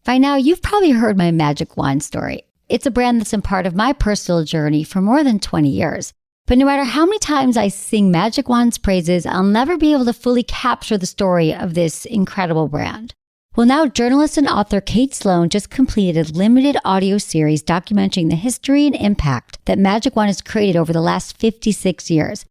By now, you've probably heard my magic wand story. It's a brand that's been part of my personal journey for more than 20 years. But no matter how many times I sing Magic Wand's praises, I'll never be able to fully capture the story of this incredible brand. Well, now journalist and author Kate Sloan just completed a limited audio series documenting the history and impact that Magic Wand has created over the last 56 years.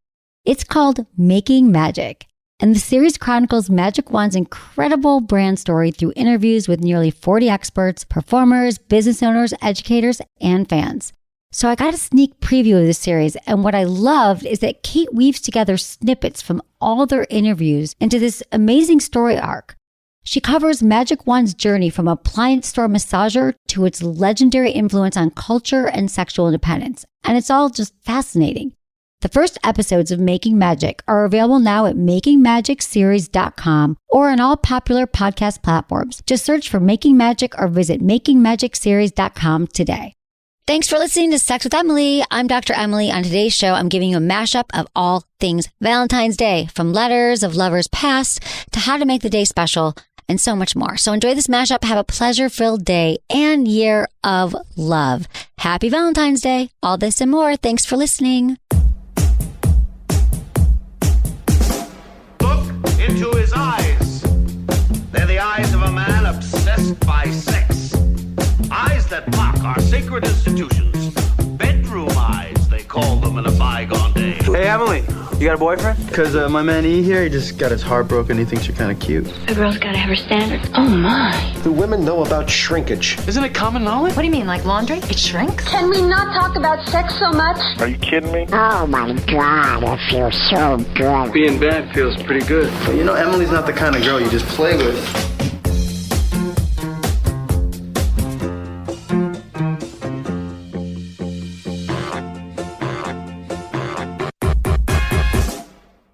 It's called Making Magic. And the series chronicles Magic Wand's incredible brand story through interviews with nearly 40 experts, performers, business owners, educators, and fans. So I got a sneak preview of this series, and what I loved is that Kate weaves together snippets from all their interviews into this amazing story arc. She covers Magic Wand's journey from appliance store massager to its legendary influence on culture and sexual independence, and it's all just fascinating. The first episodes of Making Magic are available now at makingmagicseries.com or on all popular podcast platforms. Just search for Making Magic or visit makingmagicseries.com today. Thanks for listening to Sex with Emily. I'm Dr. Emily. On today's show, I'm giving you a mashup of all things Valentine's Day, from letters of lovers past to how to make the day special and so much more. So enjoy this mashup. Have a pleasure-filled day and year of love. Happy Valentine's Day. All this and more. Thanks for listening. Into his eyes. They're the eyes of a man obsessed by sex. Eyes that mock our sacred institutions. Bedroom eyes, they call them in a bygone day. Hey, Emily, you got a boyfriend? Because my man E here, he just got his heart broken. He thinks you're kind of cute. A girl's got to have her standards. Oh, my. Do women know about shrinkage? Isn't it common knowledge? What do you mean, like laundry? It shrinks? Can we not talk about sex so much? Are you kidding me? Oh my God, it feels so good. Being bad feels pretty good. But you know, Emily's not the kind of girl you just play with.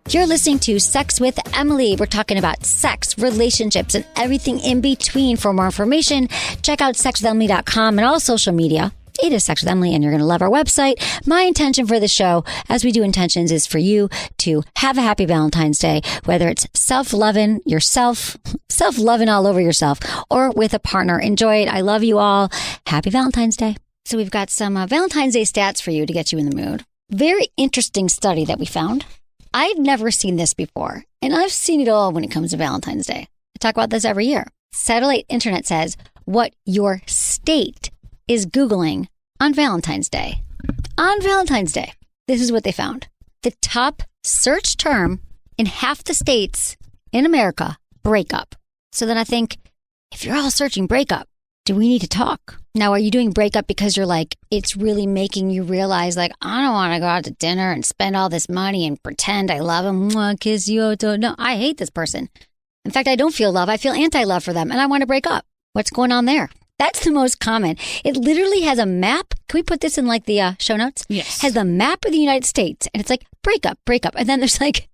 You're listening to Sex with Emily. We're talking about sex, relationships, and everything in between. For more information, check out sexwithemily.com and all social media. It is Sex with Emily, and you're going to love our website. My intention for the show, as we do intentions, is for you to have a happy Valentine's Day, whether it's self-loving yourself, self-loving all over yourself, or with a partner. Enjoy it. I love you all. Happy Valentine's Day. So we've got some Valentine's Day stats for you to get you in the mood. Very interesting study that we found. I'd never seen this before, and I've seen it all when it comes to Valentine's Day. I talk about this every year. Satellite Internet says what your state is Googling on Valentine's Day. On Valentine's Day, this is what they found. The top search term in half the states in America, breakup. So then I think, if you're all searching breakup, do we need to talk? Now, are you doing breakup because you're like, it's really making you realize, like, I don't want to go out to dinner and spend all this money and pretend I love him, kiss you, no, I hate this person. In fact, I don't feel love. I feel anti-love for them, and I want to break up. What's going on there? That's the most common. It literally has a map. Can we put this in like the show notes? Yes. Has the map of the United States, and it's like breakup. And then there's like,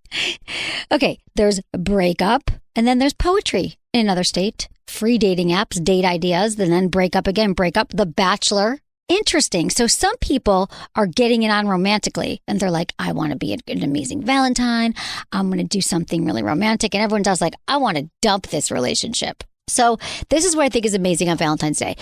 okay, there's breakup, and then there's poetry in another state. Free dating apps, date ideas, then break up again, break up, The Bachelor. Interesting. So some people are getting it on romantically, and they're like, I want to be an amazing Valentine. I'm going to do something really romantic. And everyone else like, I want to dump this relationship. So this is what I think is amazing on Valentine's Day.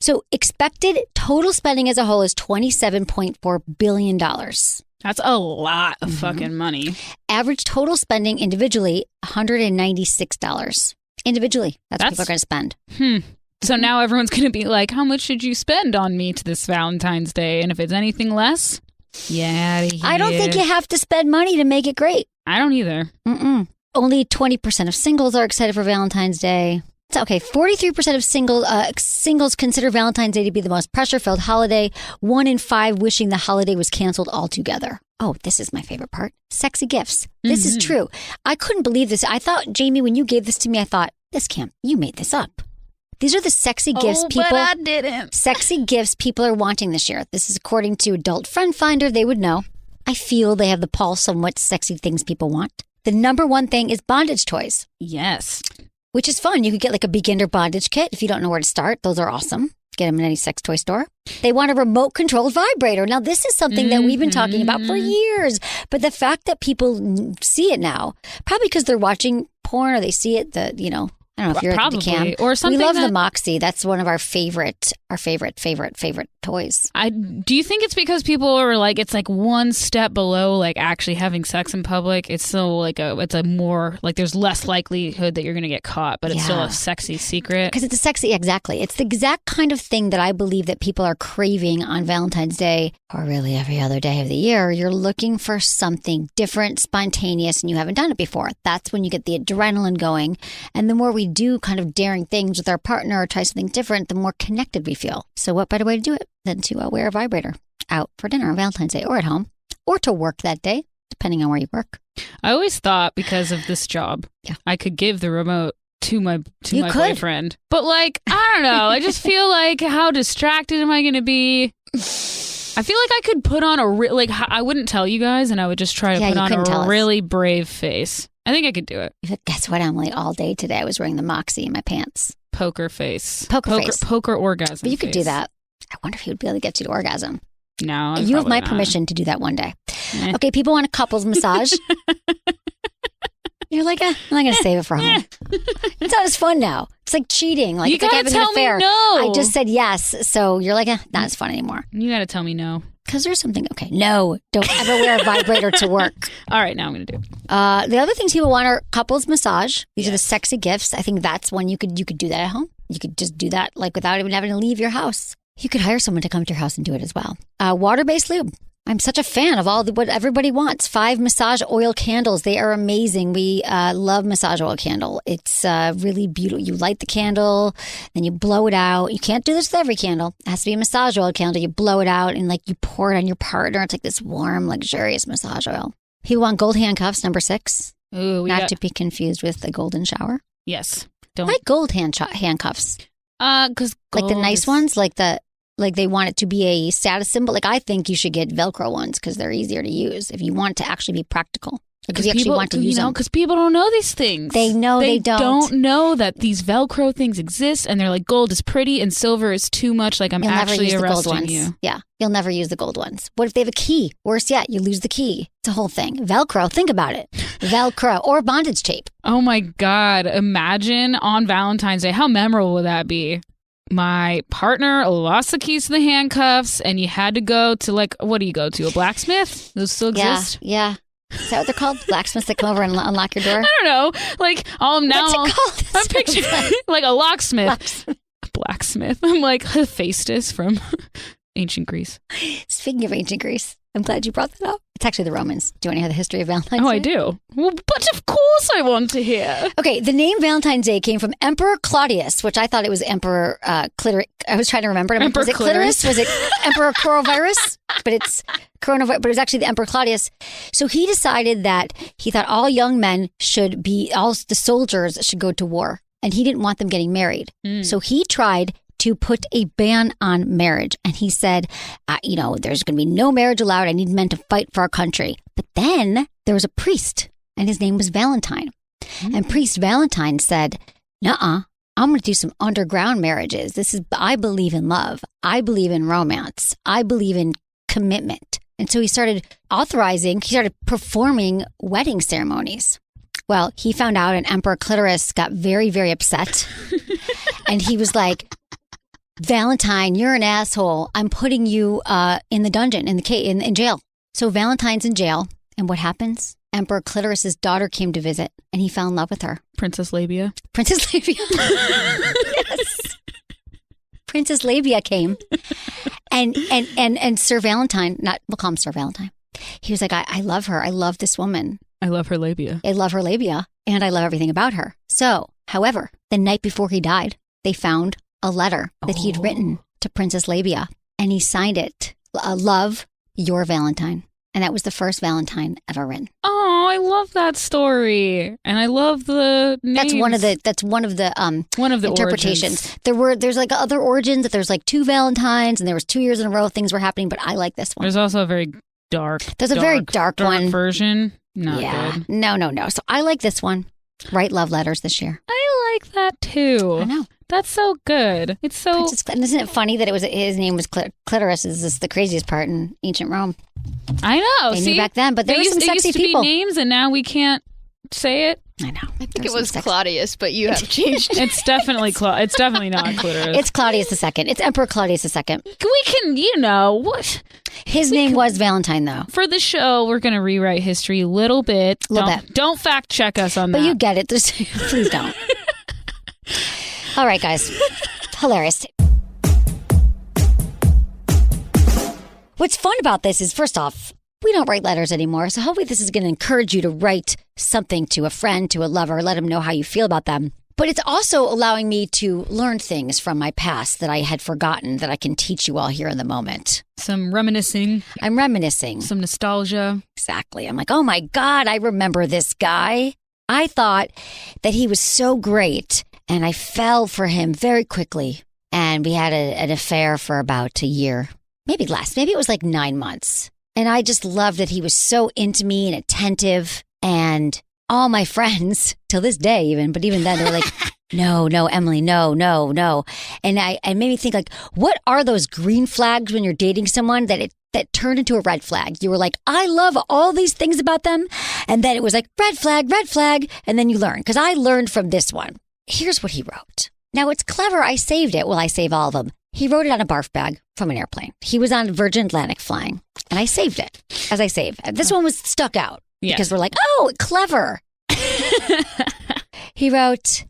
So expected total spending as a whole is $27.4 billion. That's a lot of fucking money. Average total spending individually, $196. Individually, that's what people are going to spend. So now everyone's going to be like, how much should you spend on me to this Valentine's Day? And if it's anything less, yeah. I don't think you have to spend money to make it great. I don't either. Only 20% of singles are excited for Valentine's Day. It's okay. 43% of singles consider Valentine's Day to be the most pressure-filled holiday. 1 in 5 wishing the holiday was canceled altogether. Oh, this is my favorite part. Sexy gifts. This is true. I couldn't believe this. I thought, Jamie, when you gave this to me, I thought, you made this up. These are the sexy gifts people. But I didn't. Sexy gifts people are wanting this year. This is according to Adult Friend Finder. They would know. I feel they have the pulse on what sexy things people want. The number one thing is bondage toys. Yes. Which is fun. You could get like a beginner bondage kit if you don't know where to start. Those are awesome. Get them in any sex toy store. They want a remote controlled vibrator. Now, this is something that we've been talking about for years. But the fact that people see it now, probably because they're watching porn or they see it, I don't know if you're Probably. a cam. Or something We love that- the Moxie. That's one of our favorite toys. Do you think it's because people are like, it's like one step below like actually having sex in public? It's still like it's a more like there's less likelihood that you're going to get caught, but it's still a sexy secret. Because it's a sexy, exactly. It's the exact kind of thing that I believe that people are craving on Valentine's Day, or really every other day of the year. You're looking for something different, spontaneous, and you haven't done it before. That's when you get the adrenaline going. And the more we do kind of daring things with our partner or try something different, the more connected we feel. So what better way to do it than to wear a vibrator out for dinner on Valentine's Day, or at home, or to work that day, depending on where you work. I always thought because of this job, I could give the remote to my boyfriend. But like, I don't know. I just feel like, how distracted am I going to be? I feel like I could put on I wouldn't tell you guys, and I would just try to put on a really brave face. I think I could do it. Guess what, Emily? All day today, I was wearing the Moxie in my pants. Poker face. Poker orgasm. But you could do that. I wonder if he would be able to get you to orgasm. No, you have my permission to do that one day. Okay, people want a couples massage. You're like, I'm not going to save it for home. It's not as fun now. It's like cheating. Like, you it's like gotta having tell an affair. me no. I just said yes. So you're like, not as fun anymore. You got to tell me no. Because there's something. Okay, no. Don't ever wear a vibrator to work. All right, now I'm going to do it. The other things people want are couples massage. These are the sexy gifts. I think that's one you could do that at home. You could just do that like without even having to leave your house. You could hire someone to come to your house and do it as well. Water-based lube. I'm such a fan of what everybody wants. 5 massage oil candles. They are amazing. We love massage oil candle. It's really beautiful. You light the candle, then you blow it out. You can't do this with every candle. It has to be a massage oil candle. You blow it out and like you pour it on your partner. It's like this warm, luxurious massage oil. People want gold handcuffs, number 6. Ooh, Not to be confused with the golden shower. Yes. I like gold handcuffs. Because like the nice ones, like they want it to be a status symbol. Like I think you should get Velcro ones because they're easier to use if you want it to actually be practical. Because you actually want to use them. Because people don't know these things. They know they don't. They don't know that these Velcro things exist, and they're like, gold is pretty and silver is too much. Like, You'll actually never use arresting the gold ones. you. Yeah, you'll never use the gold ones. What if they have a key? Worse yet, you lose the key. It's a whole thing. Velcro, think about it. Velcro or bondage tape. Oh my God. Imagine on Valentine's Day. How memorable would that be? My partner lost the keys to the handcuffs, and you had to go to what do you go to? A blacksmith? Those still exist? Yeah. Is that what they're called? Blacksmiths that come over and unlock your door? I don't know. Like, What's it called? I'm picturing like a locksmith. A blacksmith. I'm like Hephaestus from ancient Greece. Speaking of ancient Greece, I'm glad you brought that up. It's actually the Romans. Do you want to hear the history of Valentine's Day? Oh, I do. Well, but of course I want to hear. Okay, the name Valentine's Day came from Emperor Claudius, which I thought it was Emperor Clitoris. I was trying to remember. Was it clitoris? Was it Emperor Coronavirus? But it's coronavirus. But it was actually the Emperor Claudius. So he decided that he thought all young men all the soldiers should go to war, and he didn't want them getting married. So he tried to put a ban on marriage. And he said, there's going to be no marriage allowed. I need men to fight for our country. But then there was a priest, and his name was Valentine. And priest Valentine said, nuh-uh, I'm going to do some underground marriages. I believe in love. I believe in romance. I believe in commitment. And so he started performing wedding ceremonies. Well, he found out, and Emperor Clitoris got very, very upset. And he was like, Valentine, you're an asshole. I'm putting you in the dungeon, in jail. So Valentine's in jail. And what happens? Emperor Clitoris's daughter came to visit, and he fell in love with her. Princess Labia. Yes. Princess Labia came. And Sir Valentine, we'll call him Sir Valentine. He was like, I love her. I love this woman. I love her labia. I love her labia, and I love everything about her. So, however, the night before he died, they found a letter that he'd written to Princess Labia, and he signed it, love, your Valentine. And that was the first Valentine ever written. Oh, I love that story. And I love the names. That's one of the interpretations. Origins. There's like other origins that there's like 2 Valentines, and there was 2 years in a row things were happening, but I like this one. There's also a very dark. There's a very dark one version. Not good. No. So I like this one. Write love letters this year. I like that too. I know. That's so good. It's so. And isn't it funny that his name was Clitoris? Is this the craziest part in ancient Rome? I know. They knew back then, but there were some sexy people. Be names, and now we can't say it. I know. I think it was Claudius, but you have changed. It's definitely it's definitely not clitoris. It's Claudius II. It's Emperor Claudius II. We can, what? His name was Valentine, though. For the show, we're going to rewrite history a little bit. Don't fact check us on that. But you get it. Please don't. All right, guys. Hilarious. What's fun about this is, first off, we don't write letters anymore. So hopefully this is going to encourage you to write something to a friend, to a lover, let them know how you feel about them. But it's also allowing me to learn things from my past that I had forgotten that I can teach you all here in the moment. Some reminiscing. I'm reminiscing. Some nostalgia. Exactly. I'm like, oh my God, I remember this guy. I thought that he was so great and I fell for him very quickly. And we had an affair for about a year, maybe less. Maybe it was like 9 months. And I just loved that he was so into me and attentive. And all my friends, till this day even, but even then they were like, no, Emily, no. And it made me think, like, what are those green flags when you're dating someone that turned into a red flag? You were like, I love all these things about them. And then it was like, red flag. And then you learn. Because I learned from this one. Here's what he wrote. Now, it's clever. I saved it. Well, I save all of them. He wrote it on a barf bag from an airplane. He was on Virgin Atlantic flying. And I saved it as I save. This one was stuck out. Because we're like, oh, clever. He wrote,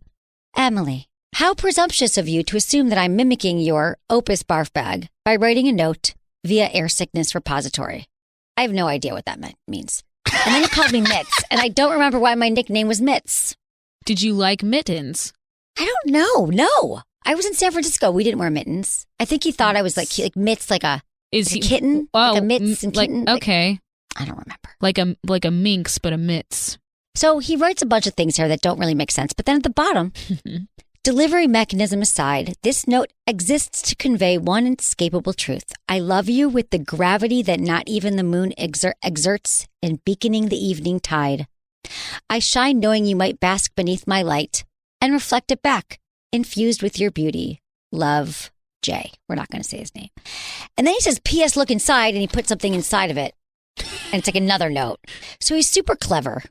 Emily, how presumptuous of you to assume that I'm mimicking your Opus barf bag by writing a note via air sickness repository. I have no idea what that means. And then he called me Mitts, and I don't remember why my nickname was Mitts. Did you like mittens? I don't know. No. I was in San Francisco. We didn't wear mittens. I think he thought I was like Mitts, like a kitten. Oh, like a Mitts and kitten. Okay. I don't remember. Like a minx, but a mitts. So he writes a bunch of things here that don't really make sense. But then at the bottom, delivery mechanism aside, this note exists to convey one inescapable truth. I love you with the gravity that not even the moon exerts in beaconing the evening tide. I shine knowing you might bask beneath my light and reflect it back, infused with your beauty. Love, Jay. We're not going to say his name. And then he says, P.S. look inside, and he puts something inside of it. And it's like another note. So he's super clever.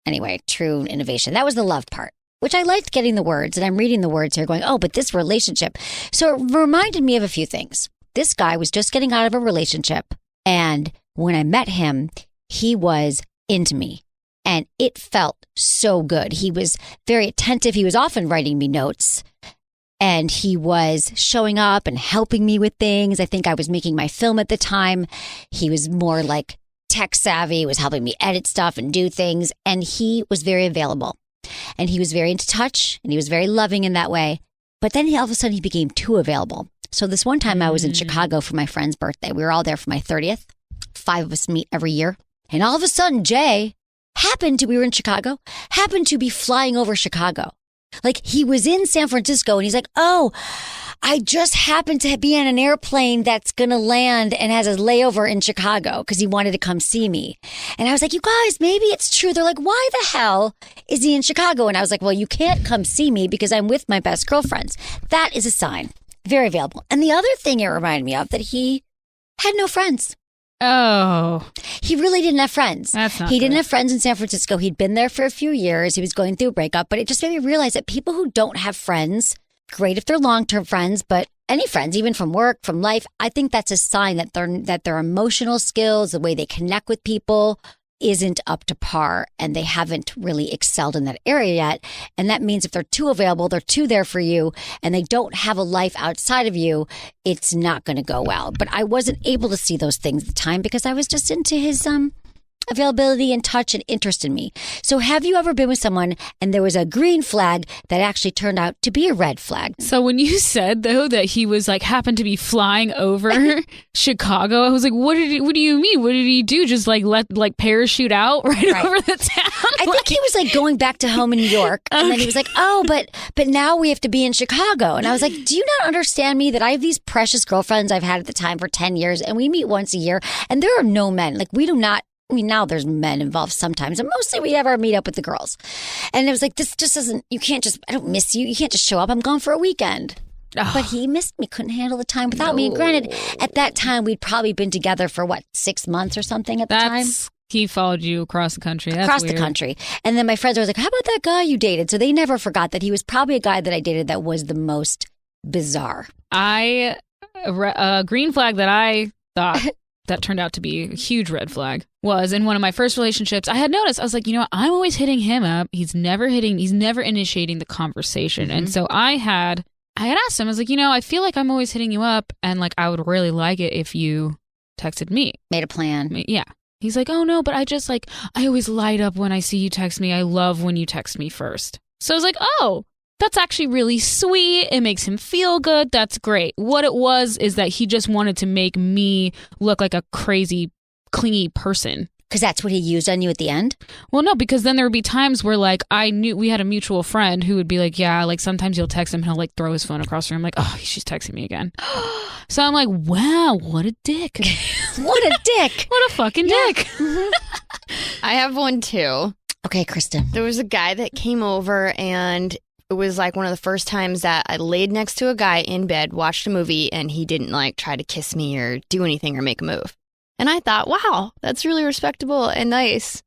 Anyway, true innovation. That was the love part, which I liked getting the words. And I'm reading the words here going, oh, but this relationship. So it reminded me of a few things. This guy was just getting out of a relationship. And when I met him, he was into me. And it felt so good. He was very attentive. He was often writing me notes. And he was showing up and helping me with things. I think I was making my film at the time. He was more like tech savvy, was helping me edit stuff and do things. And he was very available. And he was very into touch. And he was very loving in that way. But then all of a sudden he became too available. So this one time I was in Chicago for my friend's birthday. We were all there for my 30th. 5 of us meet every year. And all of a sudden Jay we were in Chicago, happened to be flying over Chicago. Like he was in San Francisco and he's like, oh, I just happened to be on an airplane that's going to land and has a layover in Chicago because he wanted to come see me. And I was like, you guys, maybe it's true. They're like, why the hell is he in Chicago? And I was like, well, you can't come see me because I'm with my best girlfriends. That is a sign. Very available. And the other thing it reminded me of that he had no friends. Oh. He really didn't have friends. That's not He didn't good. have friends in San Francisco. He'd been there for a few years. He was going through a breakup, but it just made me realize that people who don't have friends, great if they're long-term friends, but any friends, even from work, from life, I think that's a sign that their emotional skills, the way they connect with people isn't up to par and they haven't really excelled in that area yet. And that means if they're too available, they're too there for you and they don't have a life outside of you, it's not going to go well. But I wasn't able to see those things at the time because I was just into his availability and touch and interest in me. So have you ever been with someone and there was a green flag that actually turned out to be a red flag? So when you said though that he was like happened to be flying over Chicago, I was like, what do you mean? What did he do? Just like let parachute out right over the town? I think he was like going back to home in New York and then he was like, oh, but now we have to be in Chicago. And I was like, do you not understand me that I have these precious girlfriends I've had at the time for 10 years and we meet once a year and there are no men. Like we do not. I mean, now there's men involved sometimes, and mostly we have our meet up with the girls. And it was like, this just doesn't, I don't miss you. You can't just show up. I'm gone for a weekend. Oh. But he missed me, couldn't handle the time without me. Granted, at that time, we'd probably been together for 6 months or something at the time. He followed you across the country. That's across weird. the country. And then my friends were like, how about that guy you dated? So they never forgot that he was probably a guy that I dated that was the most bizarre. A green flag that I thought that turned out to be a huge red flag was in one of my first relationships. I had noticed, I was like, you know what? I'm always hitting him up. He's never initiating the conversation. And so I had asked him, I was like, you know, I feel like I'm always hitting you up and like I would really like it if you texted me. Made a plan. Yeah. He's like, oh no, but I just like, I always light up when I see you text me. I love when you text me first. So I was like, oh, that's actually really sweet. It makes him feel good. That's great. What it was is that he just wanted to make me look like a crazy, clingy person. Because that's what he used on you at the end? Well, no, because then there would be times where like I knew we had a mutual friend who would be like, yeah, like sometimes you'll text him and he'll like throw his phone across the room. I'm like, oh, she's texting me again. So I'm like, wow, what a dick. What a dick. What a fucking dick. Mm-hmm. I have one too. Okay, Kristen. There was a guy that came over and it was like one of the first times that I laid next to a guy in bed, watched a movie, and he didn't like try to kiss me or do anything or make a move. And I thought, wow, that's really respectable and nice.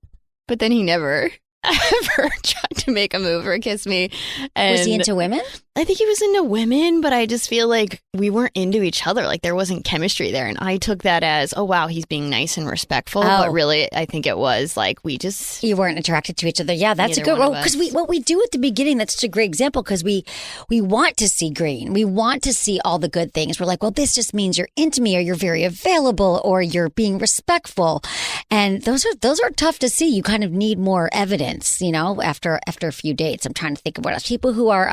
But then he never, ever tried to make a move or kiss me. And was he into women? I think he was into women, but I just feel like we weren't into each other. Like there wasn't chemistry there. And I took that as, oh, wow, he's being nice and respectful. But really, I think it was like You weren't attracted to each other. Yeah, that's a good one. Because what we do at the beginning, that's such a great example because we want to see green. We want to see all the good things. We're like, well, this just means you're into me or you're very available or you're being respectful. And those are tough to see. You kind of need more evidence, you know, after a few dates. I'm trying to think of what else. People who are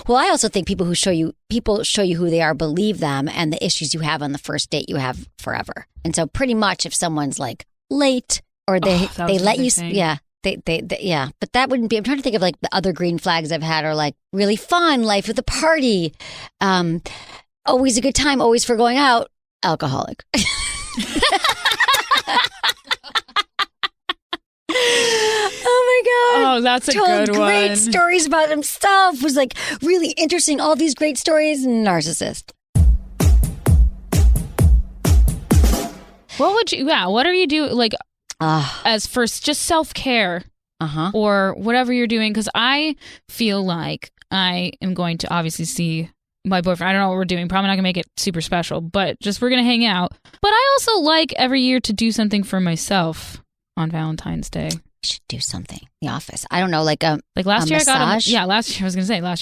well, I also think people show you who they are, believe them, and the issues you have on the first date you have forever. And so pretty much if someone's like late or they let you, yeah. But that wouldn't be, I'm trying to think of like the other green flags I've had are like really fun, life with a party, always a good time, always for going out, alcoholic. Oh my God. Oh, that's a Told good one. Great stories about himself. Was like really interesting. All these great stories. Narcissist. What are you doing? Like, as first, just self-care or whatever you're doing. Because I feel like I am going to obviously see my boyfriend. I don't know what we're doing. Probably not going to make it super special, but just we're going to hang out. But I also like every year to do something for myself on Valentine's Day. Should do something. The office. I don't know, like last year massage? Last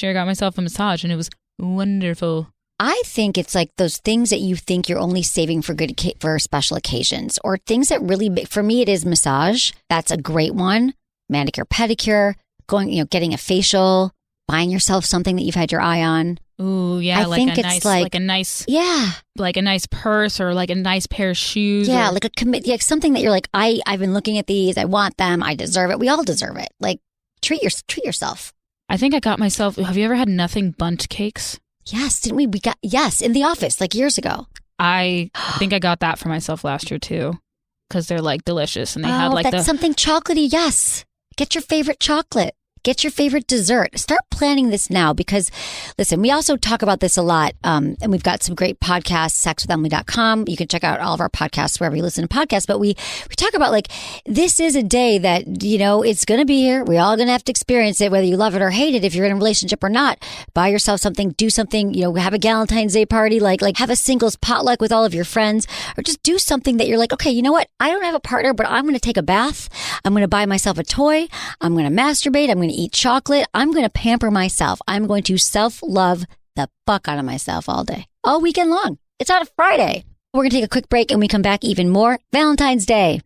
year I got myself a massage and it was wonderful. I think it's like those things that you think you're only saving for special occasions or things that really, for me, it is massage. That's a great one. Manicure, pedicure, getting a facial, buying yourself something that you've had your eye on. Ooh, yeah, I think it's like a nice purse or like a nice pair of shoes. Yeah, like something that you're like, I've been looking at these, I want them, I deserve it. We all deserve it. Like treat yourself. I think I got myself. Have you ever had nothing bundt cakes? Yes, didn't we? We got in the office like years ago. I think I got that for myself last year too, because they're like delicious and they had like something chocolatey. Yes, get your favorite chocolate. Get your favorite dessert. Start planning this now because, listen, we also talk about this a lot. And we've got some great podcasts, sexwithemily.com. You can check out all of our podcasts wherever you listen to podcasts. But we talk about like, this is a day that, it's going to be here. We're all going to have to experience it, whether you love it or hate it, if you're in a relationship or not. Buy yourself something, do something, have a Valentine's Day party, like have a singles potluck with all of your friends, or just do something that you're like, okay, you know what? I don't have a partner, but I'm going to take a bath. I'm going to buy myself a toy. I'm going to masturbate. I'm going to eat chocolate. I'm going to pamper myself. I'm going to self-love the fuck out of myself all day, all weekend long. It's on a Friday. We're going to take a quick break and we come back even more Valentine's Day.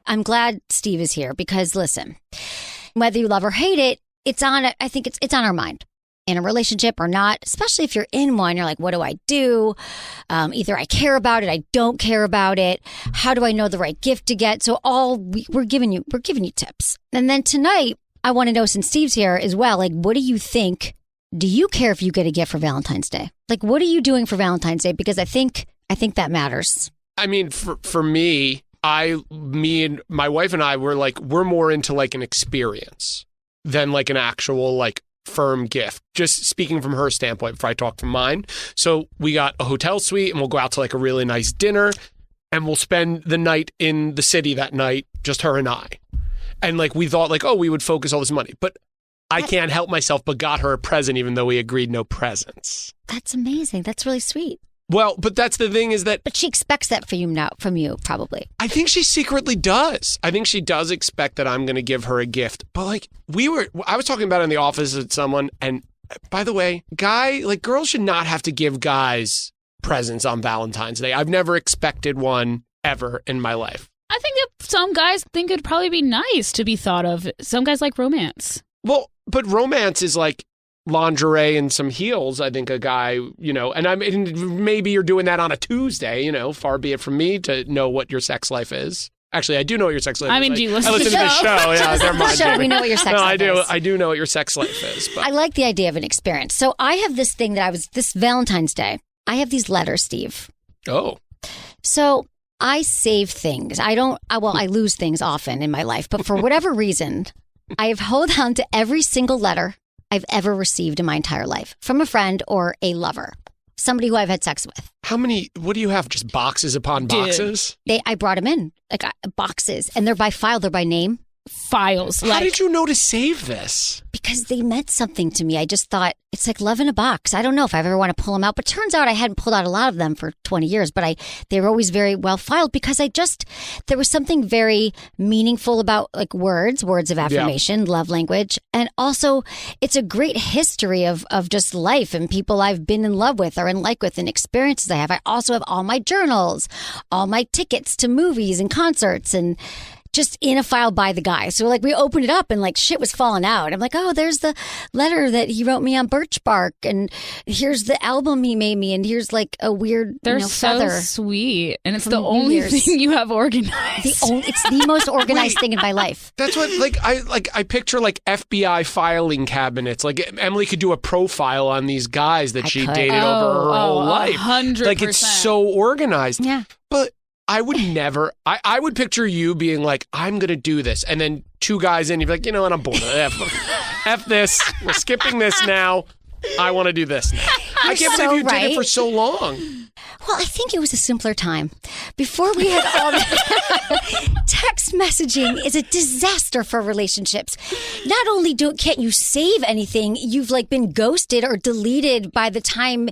I'm glad Steve is here because listen, whether you love or hate it, I think it's on our mind. In a relationship or not, especially if you're in one, you're like, what do I do? Either I care about it, I don't care about it. How do I know the right gift to get? So we're giving you tips. And then tonight, I want to know, since Steve's here as well, like, what do you think? Do you care if you get a gift for Valentine's Day? Like, what are you doing for Valentine's Day? Because I think that matters. I mean, for me and my wife and I we're more into like an experience than like an actual like firm gift, just speaking from her standpoint before I talk from mine. So we got a hotel suite and we'll go out to like a really nice dinner and we'll spend the night in the city that night, just her and I. And like we thought like, oh, we would focus all this money. But I can't help myself but got her a present even though we agreed no presents. That's amazing. That's really sweet. Well, but that's the thing is that... But she expects that from you, probably. I think she secretly does. I think she does expect that I'm going to give her a gift. But like I was talking about it in the office with someone, and by the way, girls should not have to give guys presents on Valentine's Day. I've never expected one ever in my life. I think that some guys think it'd probably be nice to be thought of. Some guys like romance. Well, but romance is like lingerie and some heels. I think a guy, and maybe you're doing that on a Tuesday, far be it from me to know what your sex life is. Actually, I do know what your sex life is. I mean, do you listen to the show? Yeah, never mind. Show, we know what your sex life is. I do know what your sex life is. But. I like the idea of an experience. So I have this thing this Valentine's Day, I have these letters, Steve. Oh. So I save things. I lose things often in my life, but for whatever reason, I have held on to every single letter I've ever received in my entire life from a friend or a lover, somebody who I've had sex with. How many, what do you have? Just boxes upon boxes? I brought them in, like boxes, and they're by file, they're by name. Files. How did you know to save this? Because they meant something to me. I just thought it's like love in a box. I don't know if I ever want to pull them out, but turns out I hadn't pulled out a lot of them for 20 years, but they were always very well filed because there was something very meaningful about like words of affirmation, love language. And also it's a great history of just life and people I've been in love with or in like with and experiences I have. I also have all my journals, all my tickets to movies and concerts and just in a file by the guy. So like we opened it up and like shit was falling out. I'm like, oh, there's the letter that he wrote me on birch bark. And here's the album he made me. And here's like a weird feather. So sweet. And it's the only thing you have organized. It's the most organized thing in my life. That's what I picture like FBI filing cabinets. Like Emily could do a profile on these guys that she dated over her whole life. 100%. Like it's so organized. Yeah. But I would never, I would picture you being like, I'm going to do this. And then two guys in, you'd be like, you know what, I'm bored of it. F this. We're skipping this now. I want to do this now. I can't believe you did it for so long. Well, I think it was a simpler time. Before we had all the text messaging is a disaster for relationships. Not only can't you save anything, you've like been ghosted or deleted by the time,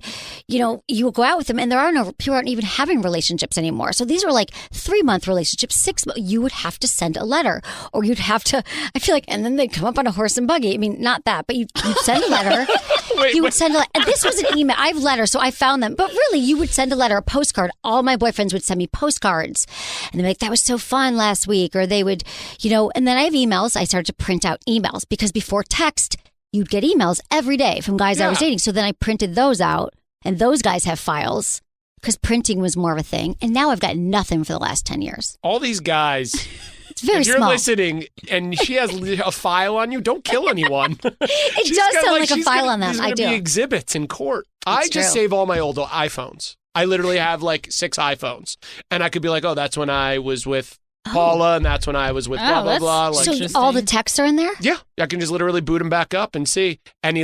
you go out with them. And people aren't even having relationships anymore. So these were like 3-month relationships, 6 months. You would have to send a letter or you'd have to, I feel like, and then they'd come up on a horse and buggy. I mean, not that, but you'd send a letter. You would send a letter. And this was an email. I have letters, so I found them. But really, you would send a letter, a postcard. All my boyfriends would send me postcards. And they'd be like, that was so fun last week. Or they would, and then I have emails. I started to print out emails because before text, you'd get emails every day from guys I was dating. So then I printed those out. And those guys have files because printing was more of a thing. And now I've got nothing for the last 10 years. All these guys... Very if you're small. listening and she has a file on you, don't kill anyone. It does sound like a file on them. I do. Be exhibits in court. I just save all my old iPhones. I literally have like 6 iPhones. And I could be like, oh, that's when I was with Paula and that's when I was with blah, blah, blah. So all the texts are in there? Yeah. I can just literally boot them back up and see any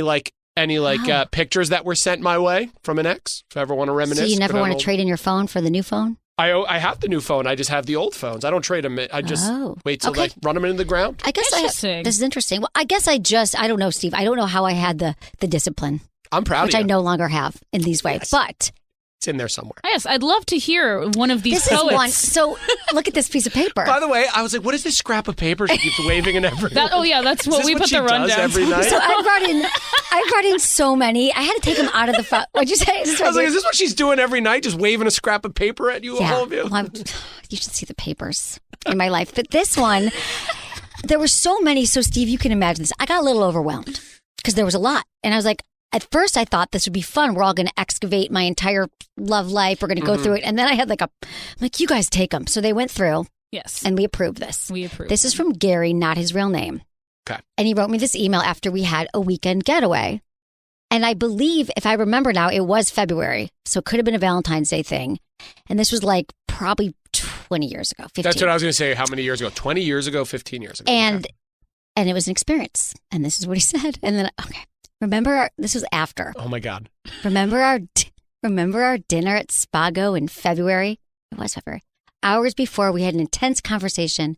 pictures that were sent my way from an ex, if I ever want to reminisce. So you never want to trade in your phone for the new phone? I have the new phone. I just have the old phones. I don't trade them. I just wait till I run them into the ground. I guess this is interesting. Well, I guess I don't know, Steve. I don't know how I had the discipline. I'm proud of you. Which I no longer have in these ways. Yes. But it's in there somewhere. Yes, I'd love to hear one of these poets. Is one. So look at this piece of paper. By the way, I was like, what is this scrap of paper she keeps waving and everything? That's what we put the rundown every night. So I brought in so many. I had to take them out of the file. What'd you say? I was like, is this what she's doing every night? Just waving a scrap of paper at you, all of you? Well, you should see the papers in my life. But this one, there were so many. So Steve, you can imagine this. I got a little overwhelmed because there was a lot. And I was like, at first I thought this would be fun. We're all going to excavate my entire love life. We're going to go through it. And then I had I'm like, you guys take them. So they went through. Yes. And we approved this. This is them. from Gary, not his real name. Okay. And he wrote me this email after we had a weekend getaway. And I believe, if I remember now, it was February. So it could have been a Valentine's Day thing. And this was like probably 20 years ago, 15. That's what I was going to say. How many years ago? 20 years ago, 15 years ago. And it was an experience. And this is what he said. And then, okay. this was after. Oh my God. Remember our dinner at Spago in February? It was February. Hours before, we had an intense conversation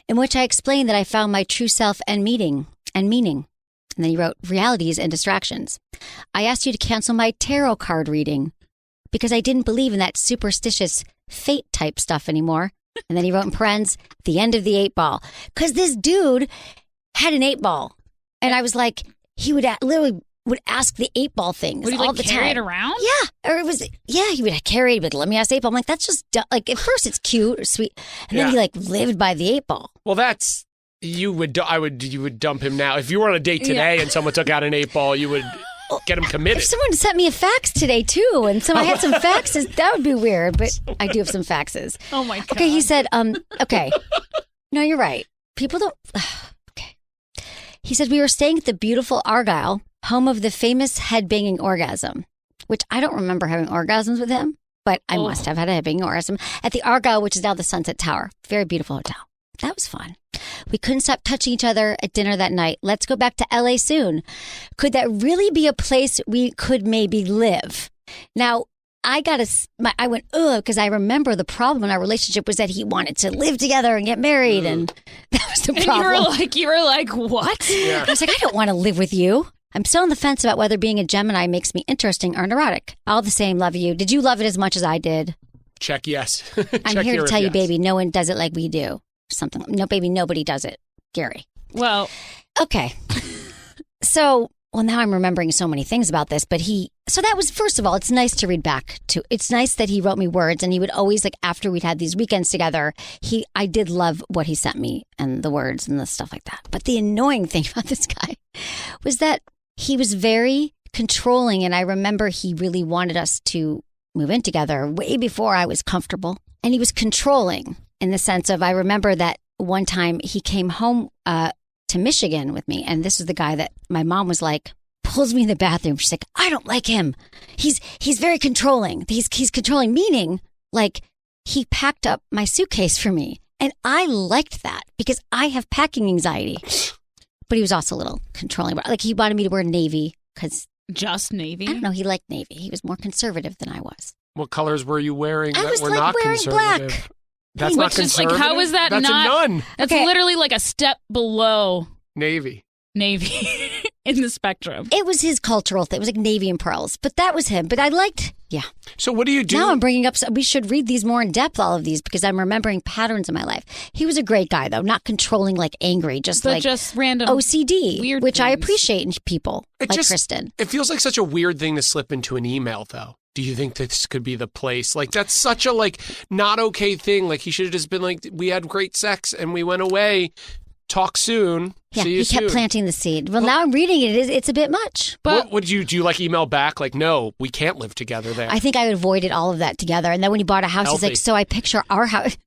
in which I explained that I found my true self and meaning. And then he wrote, realities and distractions. I asked you to cancel my tarot card reading because I didn't believe in that superstitious fate type stuff anymore. And then he wrote in parens, the end of the 8 ball. Because this dude had an 8 ball. And I was like, he would literally would ask the 8 ball things would he, all the time. Carry it around? Yeah. Or he would carry it, but let me ask 8 ball. I'm like, that's just, like, at first it's cute or sweet. And then he, like, lived by the 8 ball. Well, that's, you would dump him now. If you were on a date today and someone took out an 8 ball, you would get him committed. If someone sent me a fax today, too, and I had some faxes, that would be weird, but I do have some faxes. Oh, my God. Okay, he said, okay. No, you're right. People don't, okay. He said, we were staying at the beautiful Argyle, home of the famous head-banging orgasm, which I don't remember having orgasms with him, but I must have had a head-banging orgasm at the Argyle, which is now the Sunset Tower. Very beautiful hotel. That was fun. We couldn't stop touching each other at dinner that night. Let's go back to LA soon. Could that really be a place we could maybe live? Now, I went, ugh, because I remember the problem in our relationship was that he wanted to live together and get married, and that was the problem. And you were like, what? Yeah. I was like, I don't want to live with you. I'm still on the fence about whether being a Gemini makes me interesting or neurotic. All the same, love you. Did you love it as much as I did? Check yes. I'm here to tell you, baby, no one does it like we do. Something. No, baby, nobody does it. Gary. Well. Okay. So, now I'm remembering so many things about this, but so that was, first of all, it's nice to read back to. It's nice that he wrote me words, and he would always, like, after we'd had these weekends together, I did love what he sent me and the words and the stuff like that. But the annoying thing about this guy was that he was very controlling, and I remember he really wanted us to move in together way before I was comfortable. And he was controlling in the sense of, I remember that one time he came home to Michigan with me. And this was the guy that my mom was like, pulls me in the bathroom. She's like, I don't like him. He's very controlling. He's controlling, meaning like he packed up my suitcase for me. And I liked that because I have packing anxiety. But he was also a little controlling. Like he wanted me to wear navy because... Just navy? I don't know. He liked navy. He was more conservative than I was. What colors were you wearing I that was were like not wearing conservative? black. That's not conservative? Like, how is that That's not? a nun. That's literally like a step below Navy in the spectrum. It was his cultural thing. It was like navy and pearls. But that was him. But I liked, yeah. So what do you do? Now I'm bringing up, we should read these more in depth, all of these, because I'm remembering patterns in my life. He was a great guy, though. Not controlling, like angry, just random OCD, weird which things. I appreciate in people like Kristen. It feels like such a weird thing to slip into an email, though. Do you think this could be the place? Like, that's such a, like, not okay thing. Like, he should have just been like, we had great sex and we went away. Talk soon. Yeah, See you he kept soon. planting the seed. Well, now I'm reading it. It's a bit much. But what would you do? You like email back? Like, no, we can't live together there. I think I avoided all of that together. And then when he bought a house, he's like, so I picture our house.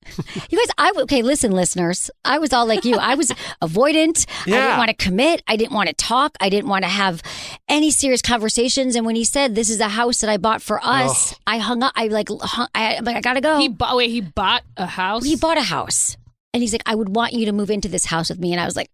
You guys, okay, listen, listeners. I was all like you. I was avoidant. Yeah. I didn't want to commit. I didn't want to talk. I didn't want to have any serious conversations. And when he said, this is a house that I bought for us, I hung up. I gotta go. He bought a house? He bought a house. And he's like, I would want you to move into this house with me. And I was like,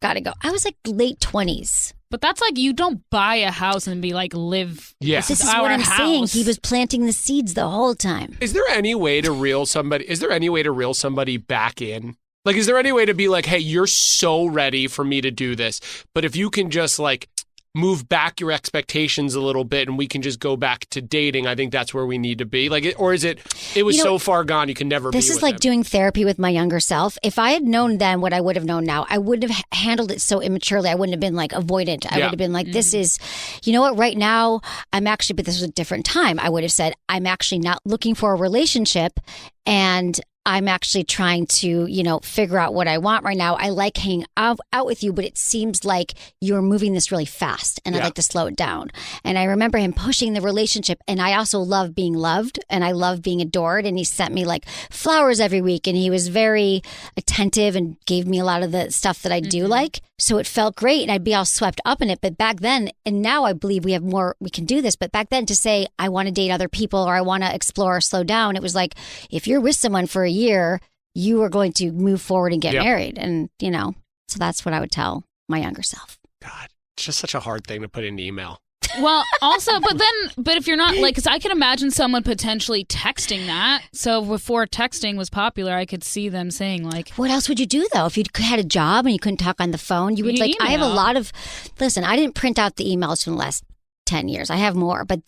gotta go. I was like late 20s. But that's like, you don't buy a house and be like, live. Yeah. This is what I'm saying. He was planting the seeds the whole time. Is there any way to reel somebody back in? Like, is there any way to be like, hey, you're so ready for me to do this, but if you can just like move back your expectations a little bit and we can just go back to dating, I think that's where we need to be. Like, or is it was so far gone you can never be with him? This is like doing therapy with my younger self. If I had known then what I would have known now, I wouldn't have handled it so immaturely. I wouldn't have been like avoidant. I would have been like, this is, you know what, right now, but this was a different time. I would have said, I'm actually not looking for a relationship and I'm actually trying to, figure out what I want right now. I like hanging out with you, but it seems like you're moving this really fast and I'd like to slow it down. And I remember him pushing the relationship. And I also love being loved and I love being adored. And he sent me like flowers every week and he was very attentive and gave me a lot of the stuff that I do like. So it felt great and I'd be all swept up in it. But back then, and now I believe we can do this. But back then to say, I want to date other people or I want to explore or slow down, it was like, if you're with someone for a year, you are going to move forward and get married. And, so that's what I would tell my younger self. God. It's just such a hard thing to put in email. Well, also, but if you're not, like, because I can imagine someone potentially texting that. So before texting was popular, I could see them saying, like... What else would you do, though? If you had a job and you couldn't talk on the phone, you would, like, email. I have a lot of... Listen, I didn't print out the emails from the last 10 years. I have more, but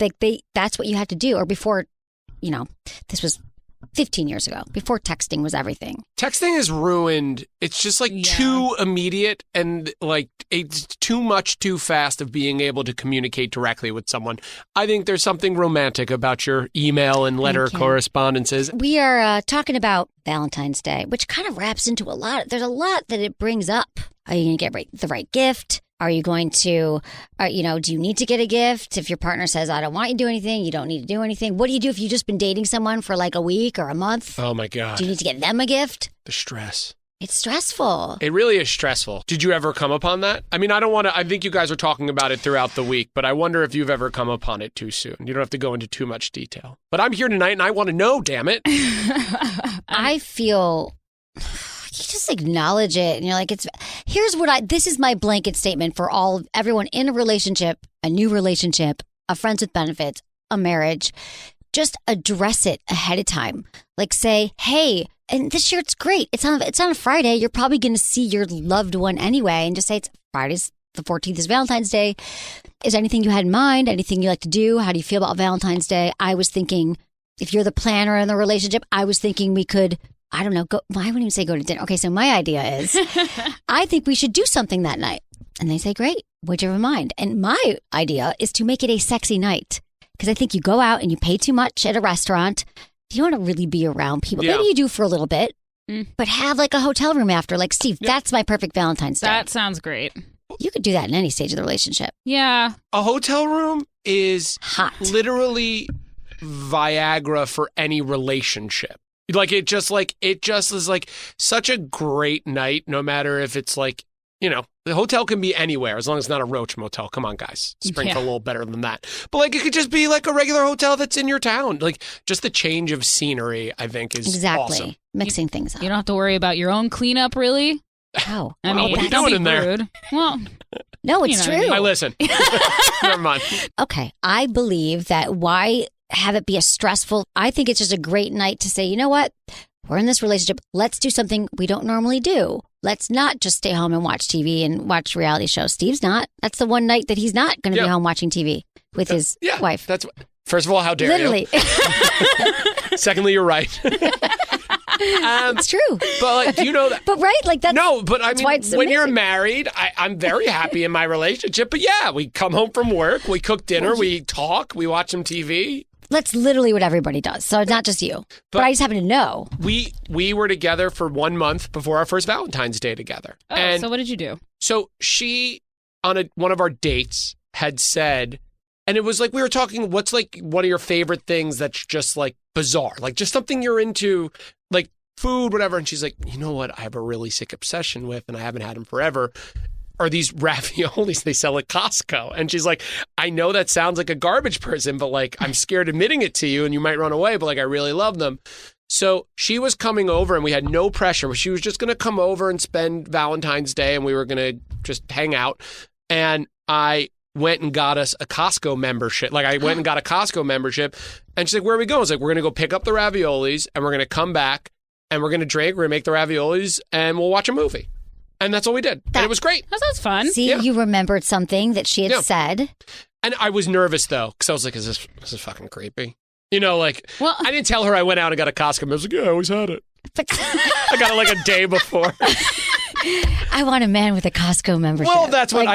that's what you had to do. Or before, this was 15 years ago, before texting was everything. Texting is ruined. It's just like too immediate and like it's too much too fast of being able to communicate directly with someone. I think there's something romantic about your email and letter correspondences. We are talking about Valentine's Day, which kind of wraps into a lot. There's a lot that it brings up. Are you going to get the right gift? Are you going to, do you need to get a gift? If your partner says, I don't want you to do anything, you don't need to do anything. What do you do if you've just been dating someone for like a week or a month? Oh, my God. Do you need to get them a gift? The stress. It's stressful. It really is stressful. Did you ever come upon that? I mean, I think you guys are talking about it throughout the week, but I wonder if you've ever come upon it too soon. You don't have to go into too much detail. But I'm here tonight and I want to know, damn it. I feel... You just acknowledge it and you're like, this is my blanket statement for everyone in a relationship, a new relationship, a friends with benefits, a marriage. Just address it ahead of time. Like say, hey, and this year it's great. It's on a Friday. You're probably going to see your loved one anyway, and just say it's Friday's the 14th is Valentine's Day. Is there anything you had in mind? Anything you like to do? How do you feel about Valentine's Day? I was thinking, if you're the planner in the relationship, I was thinking we could, I don't know, I wouldn't even say go to dinner. Okay, so my idea is, I think we should do something that night. And they say, great, what'd you have in mind? And my idea is to make it a sexy night. Because I think you go out and you pay too much at a restaurant. You don't want to really be around people. Yeah. Maybe you do for a little bit, but have like a hotel room after. Like, Steve, that's my perfect Valentine's Day. That sounds great. You could do that in any stage of the relationship. Yeah. A hotel room is hot. Literally Viagra for any relationship. Like it just is like such a great night, no matter if it's like, the hotel can be anywhere as long as it's not a Roach motel. Come on, guys. Sprinkle a little better than that. But like it could just be like a regular hotel that's in your town. Like just the change of scenery, I think, is awesome. Mixing things up. You don't have to worry about your own cleanup, really. How? I mean, what are you doing in there? Well, no, it's true. I listen. Never mind. Okay, I believe that why have it be a stressful? I think it's just a great night to say, you know what? We're in this relationship. Let's do something we don't normally do. Let's not just stay home and watch TV and watch reality shows. Steve's not. That's the one night that he's not going to be home watching TV with his wife. First of all, how dare you? Secondly, you're right. It's true. But like, do you know that? But right, like that's no. But I mean, when amazing. You're married, I'm very happy in my relationship. But yeah, we come home from work, we cook dinner, we talk, we watch some TV. That's literally what everybody does. So it's not just you. But I just happen to know. We were together for 1 month before our first Valentine's Day together. Oh, and so what did you do? So she, on one of our dates, had said, and it was like we were talking, what's like one of your favorite things that's just like bizarre? Like just something you're into, like food, whatever. And she's like, you know what I have a really sick obsession with, and I haven't had them forever, are these raviolis they sell at Costco. And she's like, I know that sounds like a garbage person, but like, I'm scared admitting it to you and you might run away, but like, I really love them. So she was coming over and we had no pressure. She was just going to come over and spend Valentine's Day and we were going to just hang out. And I went and got us a Costco membership. Like I went and got a Costco membership and she's like, where are we going? I was like, we're going to go pick up the raviolis and we're going to come back and we're going to drink. We're going to make the raviolis and we'll watch a movie. And that's all we did. And it was great. That sounds fun. See, you remembered something that she had said. And I was nervous, though, because I was like, is this fucking creepy? Well, I didn't tell her I went out and got a Costco. I was like, yeah, I always had it. I got it like a day before. I want a man with a Costco membership. Well, that's what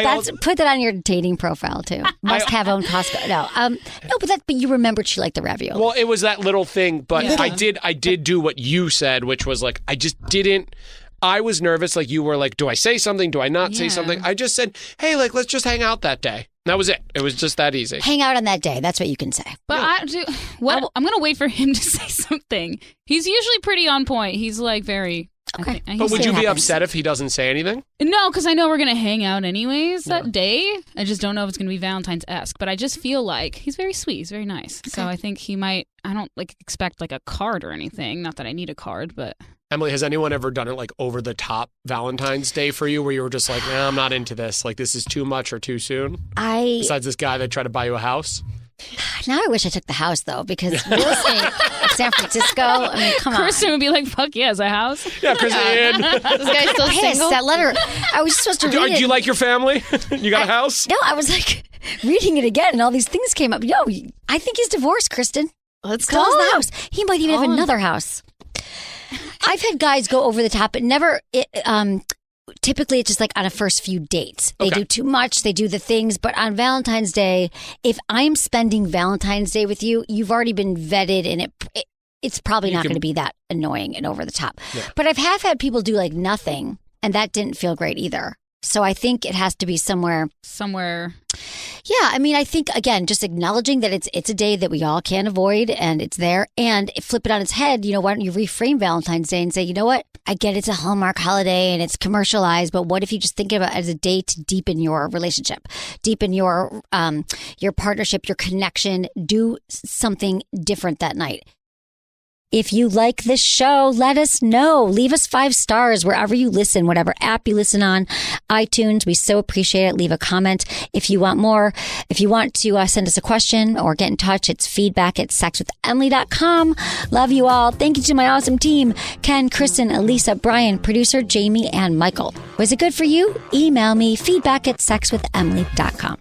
put that on your dating profile, too. Must have own Costco. No, but you remembered she liked the ravioli. Well, it was that little thing, but I did do what you said, which was like, I just didn't. I was nervous, like you were like, do I say something? Do I not say something? I just said, hey, like, let's just hang out that day. That was it. It was just that easy. Hang out on that day. That's what you can say. But I'm going to wait for him to say something. He's usually pretty on point. He's like very... Okay. But would you be upset if he doesn't say anything? No, because I know we're going to hang out anyways that day. I just don't know if it's going to be Valentine's-esque. But I just feel like he's very sweet. He's very nice. Okay. So I think he might... I don't expect like a card or anything. Not that I need a card, but... Emily, has anyone ever done it like over the top Valentine's Day for you where you were just like, nah, I'm not into this. Like, this is too much or too soon? Besides this guy that tried to buy you a house? Now I wish I took the house, though, because real estate in San Francisco, I mean, come on. Kristen would be like, fuck yes, a house. Yeah, Kristen. This guy's still single? That letter, I was supposed to read it. Do you like your family? You got a house? No, I was like reading it again, and all these things came up. Yo, I think he's divorced, Kristen. Let's Still call has the him. house. He might even have another house. I've had guys go over the top, but never. Typically, it's just like on a first few dates. They do too much. They do the things. But on Valentine's Day, if I'm spending Valentine's Day with you, you've already been vetted, and it's probably not going to be that annoying and over the top. Yeah. But I've had people do like nothing, and that didn't feel great either. So I think it has to be somewhere. Yeah, I mean, I think, again, just acknowledging that it's a day that we all can't avoid and it's there, and flip it on its head. Why don't you reframe Valentine's Day and say, you know what? I get it's a Hallmark holiday and it's commercialized, but what if you just think about it as a day to deepen your relationship, deepen your partnership, your connection, do something different that night. If you like this show, let us know. Leave us 5 stars wherever you listen, whatever app you listen on, iTunes. We so appreciate it. Leave a comment if you want more. If you want to send us a question or get in touch, it's feedback@sexwithemily.com. Love you all. Thank you to my awesome team, Ken, Kristen, Elisa, Brian, producer Jamie, and Michael. Was it good for you? Email me feedback@sexwithemily.com.